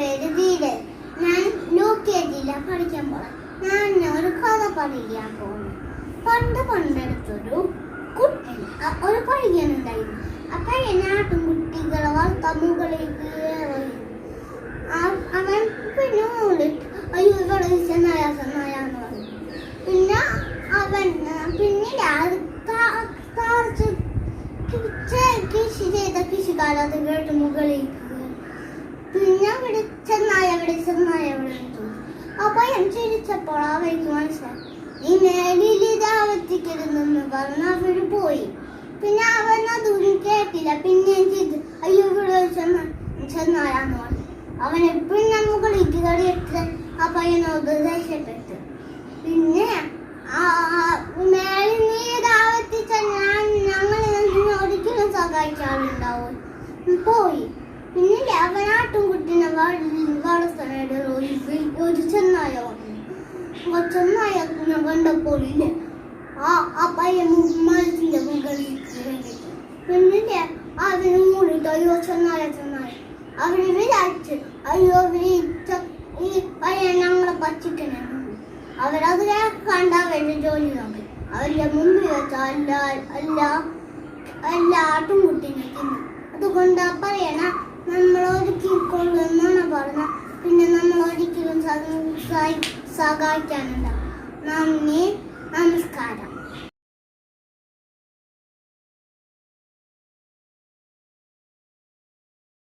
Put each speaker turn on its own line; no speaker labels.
പേര് ധീരൻ. ഞാൻ UKG പഠിക്കാൻ പോകാം. ഞാൻ ഒരു കഥ പറയാൻ പോകുന്നു. പണ്ടടുത്തൊരു കുട്ടി ഒരു പയ്യനുണ്ടായിരുന്നു. ആ പയ്യനെ ആട്ടുംകുട്ടികളെ വളർത്താൻ മുകളിലേക്ക് അവൻ പിന്നെ അയ്യോ ഇവിടെ ചെന്നായെന്ന് പറഞ്ഞു. പിന്നെ അവൻ പിന്നീട് കൃഷി ചെയ്ത കൃഷിക്കാലത്ത് കേട്ട് മുകളിലേക്ക് പിന്നെ അവിടെ ചെന്നായ അപ്പൊ ഞാൻ ചിരിച്ചപ്പോൾ അവർക്ക് മനസ്സിലായി ഈ മേലിൽ ഇതാവർത്തിക്കരുതെന്ന് പറഞ്ഞ് അവര് പോയി. പിന്നെ അവൻ അതൊന്നും കേട്ടില്ല. പിന്നെ ചെയ്ത് അയ്യോ ഇവിടെ ചെന്നായാന്ന് പറഞ്ഞു. അവൻ എപ്പോഴും മുകളിലേക്ക് കയറിയിട്ട് ആ പയ്യനോട് ദേഷ്യപ്പെട്ടു. പിന്നെ മേലിൽ നീ ഇതാവർത്തിച്ച ഞങ്ങൾ ഒരിക്കലും സഹായിക്കാറുണ്ടാവും പോയി. പിന്നീട് അവൻ ആട്ടുംകുട്ടിനെ വളർത്താനായിട്ട് ഒരു ചെന്നായ ചെന്നായ കണ്ടപ്പോൾ ഇല്ലേ ആ പയ്യൻ മരത്തിന്റെ മുകളിൽ പിന്നീട് അവന് മൂടിട്ട് അയ്യോ ചെന്നായ അവന് വിചാരിച്ച് അയ്യോ ഈ പയ്യൻ ഞങ്ങളെ പച്ചിക്കണേ. അവരത് കണ്ട അവരുടെ ജോലി നോക്കി. അവരുടെ മുമ്പിൽ വെച്ച എല്ലാ ആട്ടുംകുട്ടിനെ തിന്നു. അതുകൊണ്ട് പറയണ നമ്മളൊരുക്കിക്കൊള്ളുന്നാണ് പറഞ്ഞ. പിന്നെ നമ്മൾ ഒരിക്കലും സഹായിക്കാനുണ്ടാവും. നന്ദി, നമസ്കാരം.